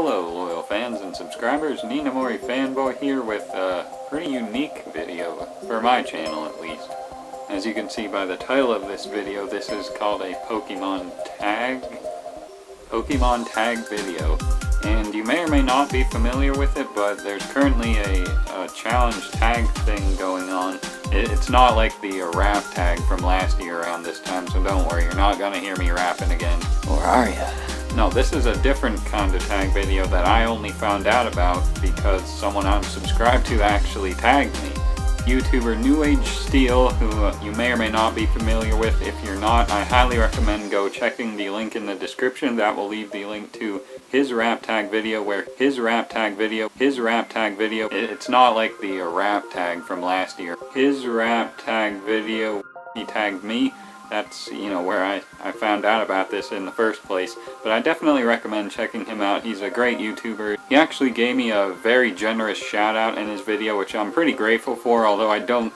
Hello loyal fans and subscribers, Ninamorifanboi here with a pretty unique video, for my channel at least. As you can see by the title of this video, this is called a Pokemon tag video. And you may or may not be familiar with it, but there's currently a challenge tag thing going on. It's not like the rap tag from last year around this time, so don't worry, you're not gonna hear me rapping again. Or are ya? No, this is a different kind of tag video that I only found out about because someone I'm subscribed to actually tagged me. YouTuber New Age Steel, who you may or may not be familiar with. If you're not, I highly recommend go checking the link in the description. That will leave the link to his rap tag video, it's not like the rap tag from last year. His rap tag video, he tagged me. That's, where I found out about this in the first place. But I definitely recommend checking him out. He's a great YouTuber. He actually gave me a very generous shout out in his video, which I'm pretty grateful for, although I don't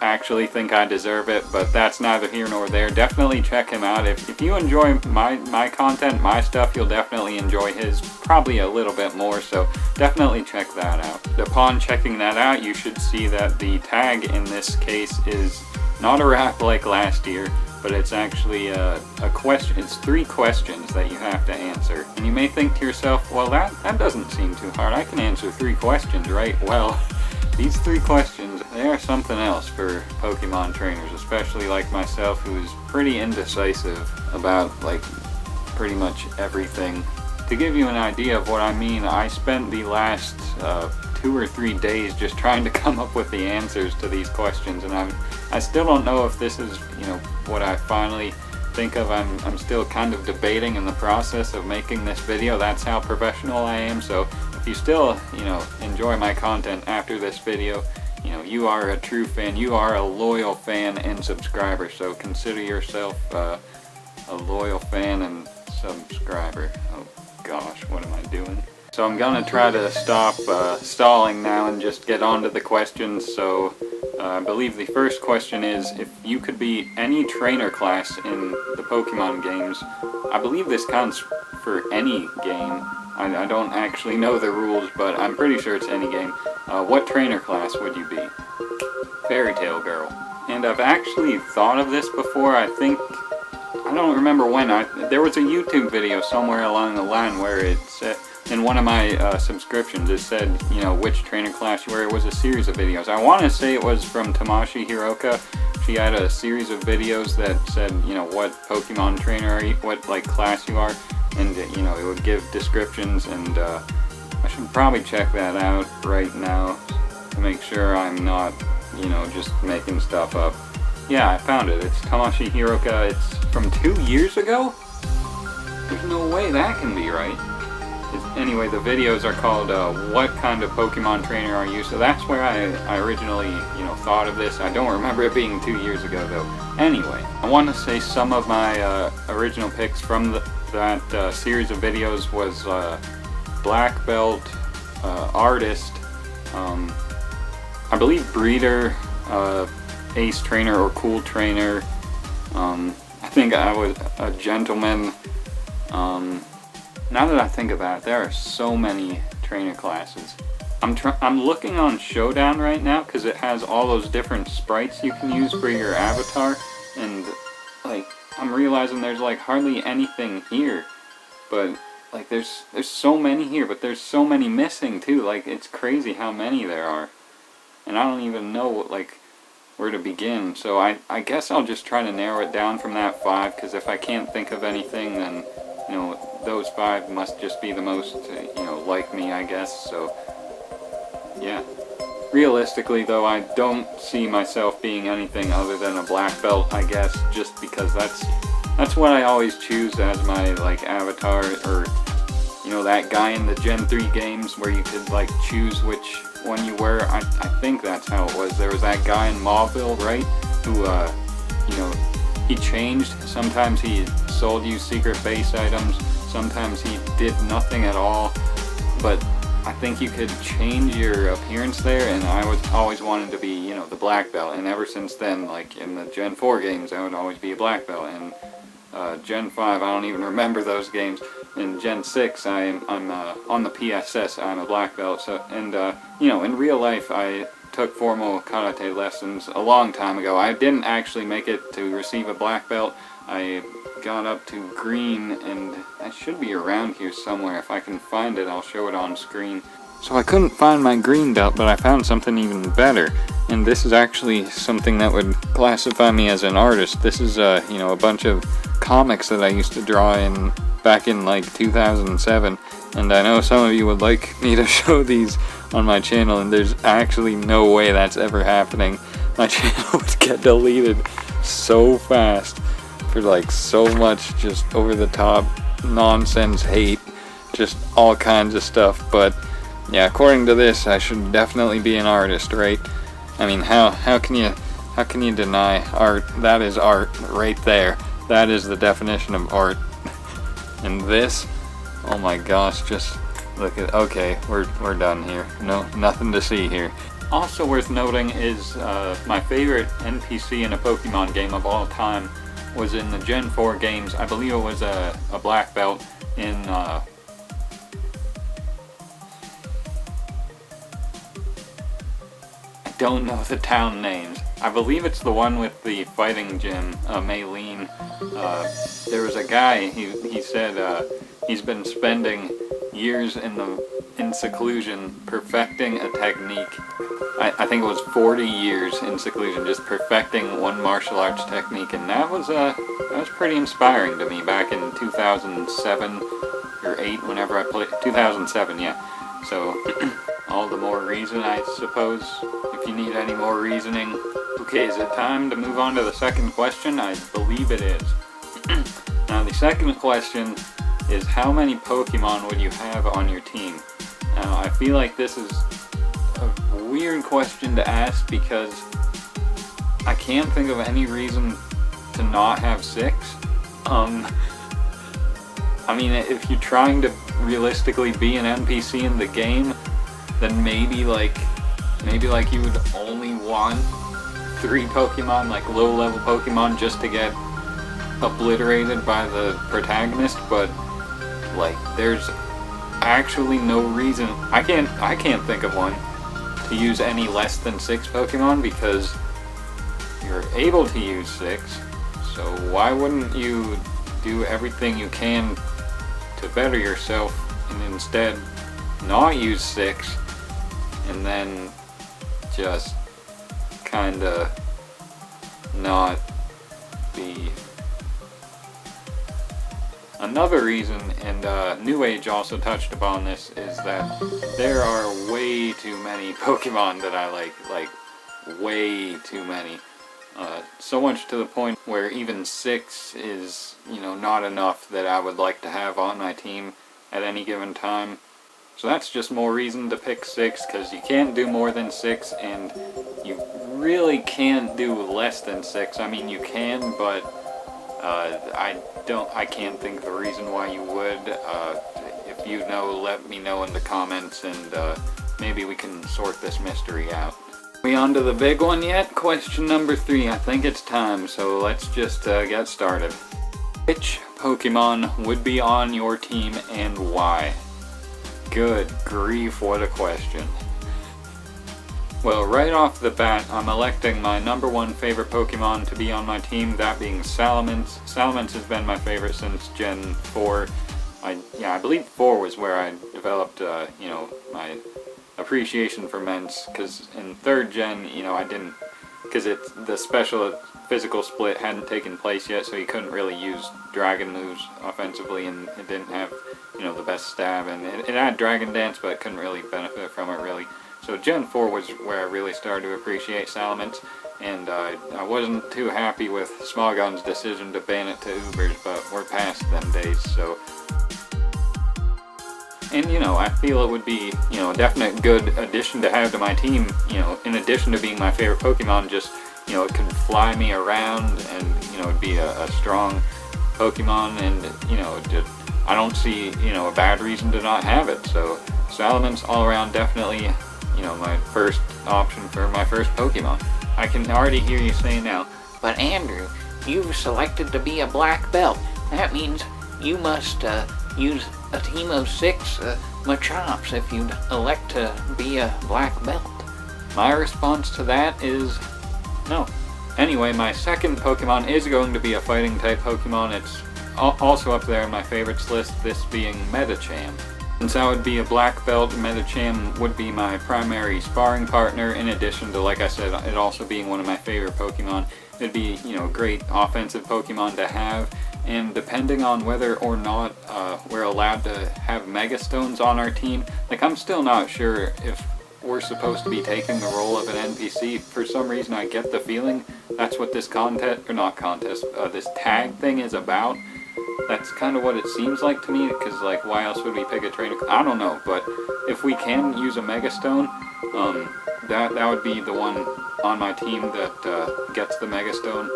actually think I deserve it, but that's neither here nor there. Definitely check him out. If you enjoy my content, my stuff, you'll definitely enjoy his, probably a little bit more, so definitely check that out. Upon checking that out, you should see that the tag in this case is not a rap like last year, but it's actually a question. It's 3 questions that you have to answer. And you may think to yourself, well, that doesn't seem too hard. I can answer 3 questions, right? Well, these 3 questions, they are something else for Pokemon trainers, especially like myself, who's pretty indecisive about, pretty much everything. To give you an idea of what I mean, I spent the last 2 or 3 days just trying to come up with the answers to these questions, and I still don't know if this is, what I finally think of. I'm still kind of debating in the process of making this video. That's how professional I am, so if you still, enjoy my content after this video, you are a true fan, you are a loyal fan and subscriber, so consider yourself a loyal fan and subscriber. Oh gosh, what am I doing? So I'm gonna try to stop stalling now and just get on to the questions. So I believe the first question is, if you could be any trainer class in the Pokemon games, I believe this counts for any game. I don't actually know the rules, but I'm pretty sure it's any game. What trainer class would you be? Fairy Tail Girl. And I've actually thought of this before. I don't remember when. There was a YouTube video somewhere along the line where it said, in one of my subscriptions, it said, which trainer class you were. It was a series of videos. I want to say it was from Tamashii Hiroka. She had a series of videos that said, what Pokemon trainer are you, what class you are, and it would give descriptions, and I should probably check that out right now to make sure I'm not, just making stuff up. Yeah, I found it. It's Tamashii Hiroka. It's from 2 years ago? There's no way that can be right. Anyway, the videos are called What Kind of Pokemon Trainer Are You? So that's where I originally, thought of this. I don't remember it being 2 years ago, though. Anyway, I want to say some of my original picks from that series of videos was Black Belt, Artist, I believe Breeder, Ace Trainer or Cool Trainer. I think I was a Gentleman. Now that I think about it, there are so many trainer classes. I'm looking on Showdown right now because it has all those different sprites you can use for your avatar, and I'm realizing there's hardly anything here. But there's so many here, but there's so many missing too. It's crazy how many there are, and I don't even know where to begin. So I guess I'll just try to narrow it down from that 5, because if I can't think of anything, then those 5 must just be the most, like me, I guess, so, yeah. Realistically, though, I don't see myself being anything other than a black belt, I guess, just because that's what I always choose as my, avatar, or, that guy in the Gen 3 games where you could, choose which one you were. I think that's how it was. There was that guy in Mauville, right, who, he changed. Sometimes he sold you secret base items, sometimes he did nothing at all, but I think you could change your appearance there, and I was always wanted to be, the black belt, and ever since then, in the Gen 4 games, I would always be a black belt, and Gen 5, I don't even remember those games. In Gen 6, I'm on the PSS, I'm a black belt. So, and you know, in real life, I took formal karate lessons a long time ago. I didn't actually make it to receive a black belt. I got up to green, and that should be around here somewhere. If I can find it, I'll show it on screen. So I couldn't find my green belt, but I found something even better. And this is actually something that would classify me as an artist. This is, you know, a bunch of comics that I used to draw back in like 2007. And I know some of you would like me to show these on my channel, and there's actually no way that's ever happening. My channel would get deleted so fast for like so much just over the top nonsense hate, just all kinds of stuff. But yeah, according to this, I should definitely be an artist, right? I mean, how can you deny art? That is art right there. That is the definition of art. And this, oh my gosh, just look at, okay, we're done here. No, nothing to see here. Also worth noting is my favorite NPC in a Pokemon game of all time was in the Gen 4 games. I believe it was a black belt in I don't know the town names. I believe it's the one with the fighting gym, Maylene. There was a guy, he said he's been spending years in seclusion perfecting a technique. I think it was 40 years in seclusion just perfecting one martial arts technique, and that was pretty inspiring to me back in 2007 or 8, whenever I played. 2007, yeah. So all the more reason, I suppose, if you need any more reasoning. Okay, is it time to move on to the second question? I believe it is. Now the second question is, how many Pokemon would you have on your team? Now I feel like this is a weird question to ask because I can't think of any reason to not have 6. I mean, if you're trying to realistically be an NPC in the game, then maybe like you would only want 3 Pokemon, like low-level Pokemon, just to get obliterated by the protagonist. But like, there's actually no reason. I can't think of one to use any less than 6 Pokemon, because you're able to use 6. So why wouldn't you do everything you can to better yourself and instead not use 6 and then just kinda not be. Another reason, and New Age also touched upon this, is that there are way too many Pokemon that I like way too many. So much to the point where even 6 is, you know, not enough that I would like to have on my team at any given time. So that's just more reason to pick 6, because you can't do more than 6, and you really can't do less than 6. I mean, you can, but I can't think of a reason why you would. If you know, let me know in the comments, and maybe we can sort this mystery out. We on to the big one yet? Question number 3. I think it's time, so let's just get started. Which Pokemon would be on your team and why? Good grief, what a question. Well, right off the bat, I'm electing my #1 favorite Pokemon to be on my team, that being Salamence. Salamence has been my favorite since Gen 4. I believe 4 was where I developed, you know, my appreciation for Mence, because in 3rd Gen, you know, I didn't, because the special physical split hadn't taken place yet, so you couldn't really use dragon moves offensively, and it didn't have, you know, the best stab, and it had Dragon Dance, but it couldn't really benefit from it, really. So Gen 4 was where I really started to appreciate Salamence, and I wasn't too happy with Smogon's decision to ban it to Ubers, but we're past them days, so. And, you know, I feel it would be, you know, a definite good addition to have to my team, you know, in addition to being my favorite Pokemon, just, you know, it could fly me around, and, you know, it'd be a strong Pokemon, and, you know, I don't see, you know, a bad reason to not have it. So Salamence all around, definitely, you know, my first option for my first Pokemon. I can already hear you saying now, but Andrew, you've selected to be a black belt. That means you must use a team of 6 Machops if you elect to be a black belt. My response to that is no. Anyway, my second Pokemon is going to be a fighting type Pokemon. It's also up there in my favorites list, this being Medicham. Since I would be a black belt, Medicham would be my primary sparring partner, in addition to, like I said, it also being one of my favorite Pokemon. It'd be, you know, a great offensive Pokemon to have, and depending on whether or not we're allowed to have Mega Stones on our team, like, I'm still not sure if we're supposed to be taking the role of an NPC. For some reason I get the feeling that's what this this tag thing is about. That's kind of what it seems like to me, because, like, why else would we pick a trainer? I don't know, but if we can use a Mega Stone, that would be the one on my team that gets the Mega Stone.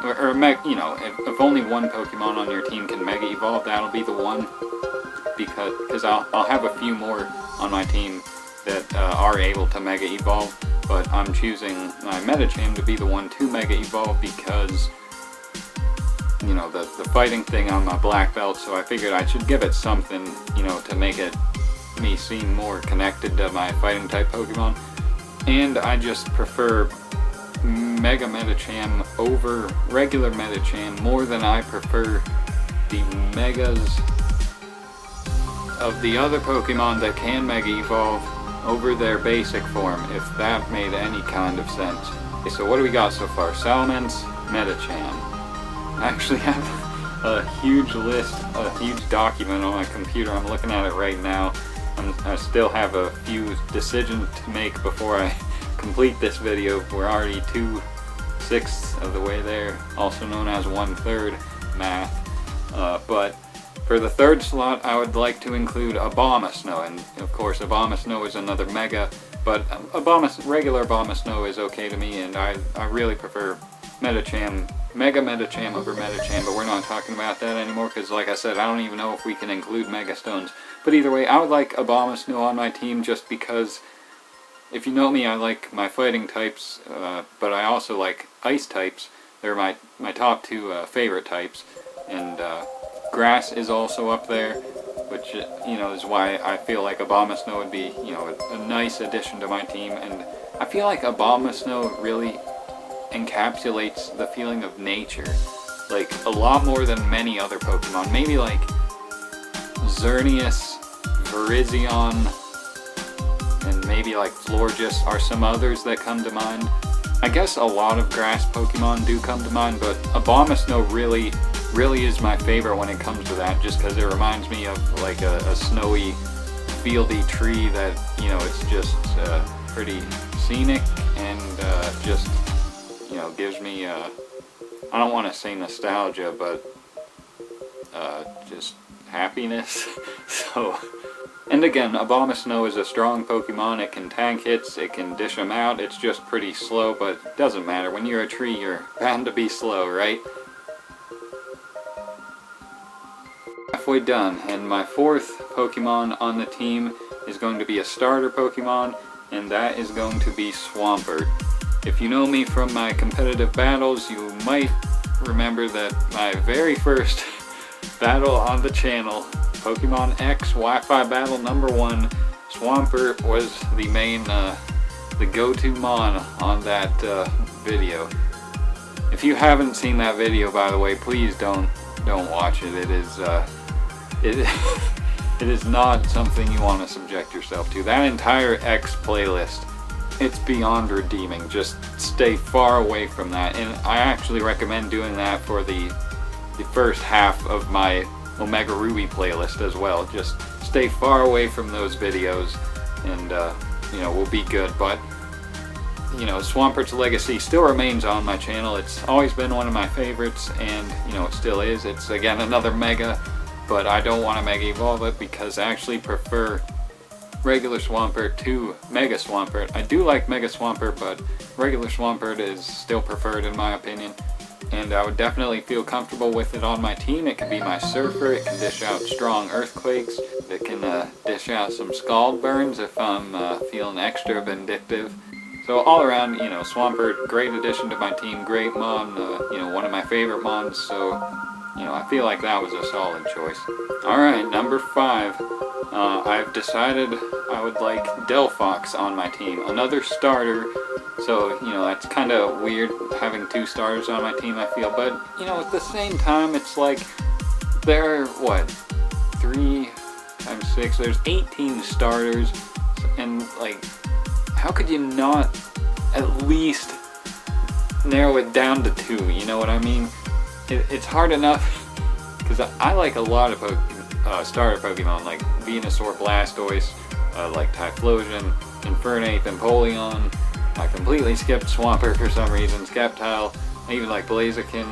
You know, if only one Pokemon on your team can Mega Evolve, that'll be the one, because I'll have a few more on my team that are able to Mega Evolve, but I'm choosing my Medicham to be the one to Mega Evolve because, you know, the fighting thing on my black belt, so I figured I should give it something, you know, to make me seem more connected to my fighting type Pokemon. And I just prefer Mega Medicham over regular Medicham more than I prefer the Megas of the other Pokemon that can Mega Evolve over their basic form, if that made any kind of sense. Okay, so what do we got so far? Salamence, Medicham. I actually have a huge list, a huge document on my computer. I'm looking at it right now. I still have a few decisions to make before I complete this video. We're already 2/6 of the way there, also known as 1/3 math. But for the third slot, I would like to include Abomasnow, and of course Abomasnow is another Mega, but regular Abomasnow is okay to me, and I really prefer Medicham, Mega Medicham over Medicham, but we're not talking about that anymore, because like I said, I don't even know if we can include Mega Stones. But either way, I would like Abomasnow on my team just because, if you know me, I like my fighting types, but I also like ice types. They're my top 2 favorite types, and Grass is also up there, which, you know, is why I feel like Abomasnow would be, you know, a nice addition to my team. And I feel like Abomasnow really encapsulates the feeling of nature, like, a lot more than many other Pokemon. Maybe like Xerneas, Virizion, and maybe like Florges are some others that come to mind. I guess a lot of grass Pokemon do come to mind, but Abomasnow really is my favorite when it comes to that, just because it reminds me of like a snowy, fieldy tree that, you know, it's just pretty scenic, and just, you know, gives me, I don't want to say nostalgia, but just happiness. So, and again, Abomasnow is a strong Pokemon. It can tank hits, it can dish them out. It's just pretty slow, but it doesn't matter. When you're a tree, you're bound to be slow, right? Halfway done, and my 4th Pokemon on the team is going to be a starter Pokemon, and that is going to be Swampert. If you know me from my competitive battles, you might remember that my very first battle on the channel, Pokemon X Wi-Fi battle number 1, Swampert was the main, the go-to mon on that video. If you haven't seen that video, by the way, please don't watch it. It is it is not something you want to subject yourself to. That entire X playlist, it's beyond redeeming. Just stay far away from that, and I actually recommend doing that for the first half of my Omega Ruby playlist as well. Just stay far away from those videos, and you know, we'll be good. But, you know, Swampert's legacy still remains on my channel. It's always been one of my favorites, and, you know, it still is. It's, again, another Mega, but I don't want to Mega Evolve it because I actually prefer regular Swampert to Mega Swampert. I do like Mega Swampert, but regular Swampert is still preferred in my opinion, and I would definitely feel comfortable with it on my team. It can be my Surfer, it can dish out strong Earthquakes, it can dish out some Scald Burns if I'm feeling extra vindictive. So all around, you know, Swampert, great addition to my team, great mon, you know, one of my favorite mons, so, you know, I feel like that was a solid choice. Alright, number 5. I've decided I would like Delphox on my team. Another starter, so, you know, that's kind of weird having 2 starters on my team, I feel. But, you know, at the same time, it's like, there are, what, 3 times 6, there's 18 starters, and, like, how could you not at least narrow it down to 2, you know what I mean? It's hard enough, because I like a lot of starter Pokemon, like Venusaur, Blastoise, like Typhlosion, Infernape, Empoleon. I completely skipped Swampert for some reason, Sceptile, even like Blaziken,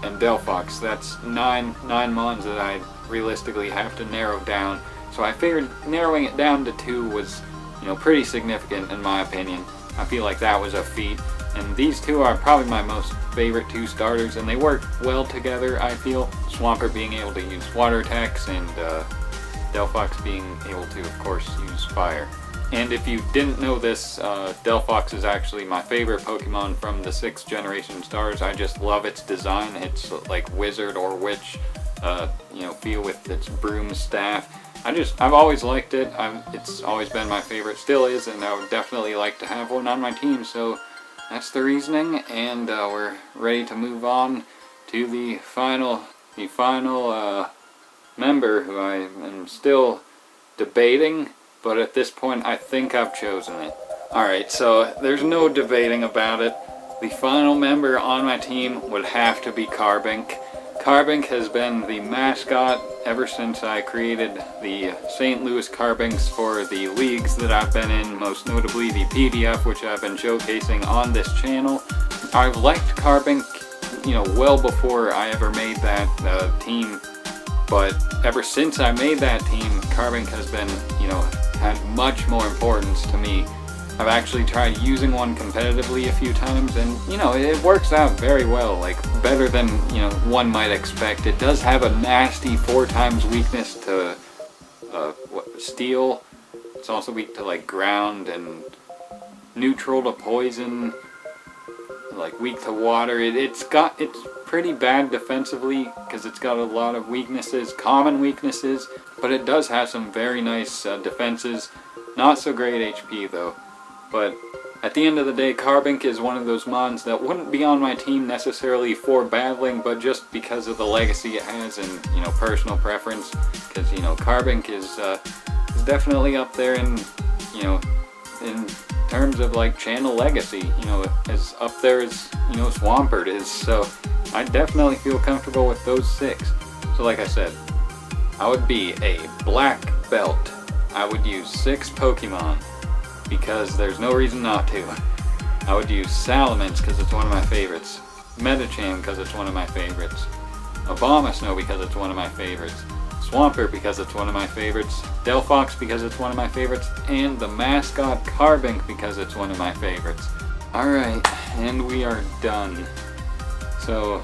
and Delphox. That's 9 mons that I realistically have to narrow down. So I figured narrowing it down to 2 was, you know, pretty significant in my opinion. I feel like that was a feat. And these 2 are probably my most favorite 2 starters, and they work well together, I feel. Swampert being able to use water attacks, and Delphox being able to, of course, use fire. And if you didn't know this, Delphox is actually my favorite Pokemon from the 6th generation stars. I just love its design. It's like wizard or witch, you know, feel with its broom staff. I've always liked it. It's always been my favorite, still is, and I would definitely like to have one on my team, so that's the reasoning, and we're ready to move on to the final member, who I am still debating, but at this point I think I've chosen it. Alright, so there's no debating about it. The final member on my team would have to be Carbink. Carbink has been the mascot ever since I created the St. Louis Carbinks for the leagues that I've been in, most notably the PDF, which I've been showcasing on this channel. I've liked Carbink, you know, well before I ever made that team, but ever since I made that team, Carbink has been, you know, had much more importance to me. I've actually tried using one competitively a few times, and, you know, it works out very well, like, better than, you know, one might expect. It does have a nasty 4x weakness to steel. It's also weak to, like, ground, and neutral to poison, like, weak to water. It's pretty bad defensively, because it's got a lot of weaknesses, common weaknesses, but it does have some very nice defenses. Not so great HP, though. But at the end of the day, Carbink is one of those mons that wouldn't be on my team necessarily for battling, but just because of the legacy it has and, you know, personal preference. Because, you know, Carbink is definitely up there in, you know, in terms of, like, channel legacy, you know, as up there as, you know, Swampert is. So I definitely feel comfortable with those 6. So like I said, I would be a black belt. I would use 6 Pokemon, because there's no reason not to. I would use Salamence because it's one of my favorites, Medicham because it's one of my favorites, Abomasnow because it's one of my favorites, Swampert because it's one of my favorites, Delphox because it's one of my favorites, and the mascot Carbink because it's one of my favorites. Alright, and we are done. So,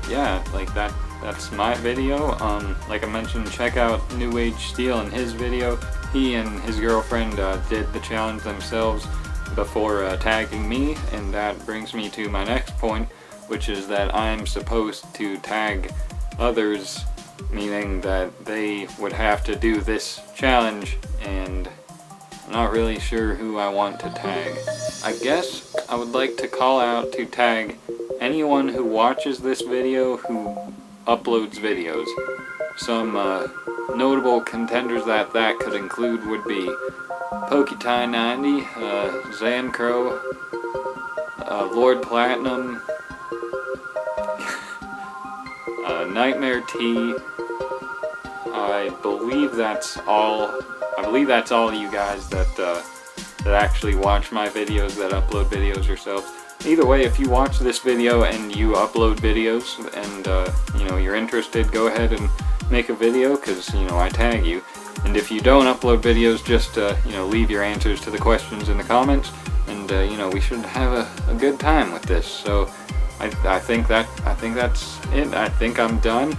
yeah, like that's my video. Like I mentioned, check out New Age Steel and his video. He and his girlfriend did the challenge themselves before tagging me, and that brings me to my next point, which is that I'm supposed to tag others, meaning that they would have to do this challenge, and I'm not really sure who I want to tag. I guess I would like to call out to tag anyone who watches this video who uploads videos. Some notable contenders that could include would be Poketie90, Zancrow, Lord Platinum, Nightmare T. I believe that's all you guys that actually watch my videos, that upload videos yourselves. Either way, if you watch this video and you upload videos and you know, you're interested, go ahead and make a video, because, you know, I tag you. And if you don't upload videos, just you know, leave your answers to the questions in the comments, and you know, we should have a good time with this. So I think that's it. I think I'm done.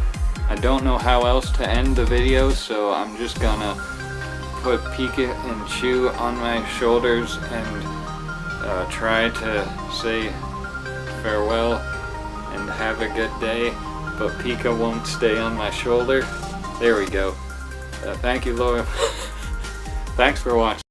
I don't know how else to end the video, so I'm just gonna put Pika and Chew on my shoulders and try to say farewell and have a good day, but Pika won't stay on my shoulder. There we go. Thank you, Laura. Thanks for watching.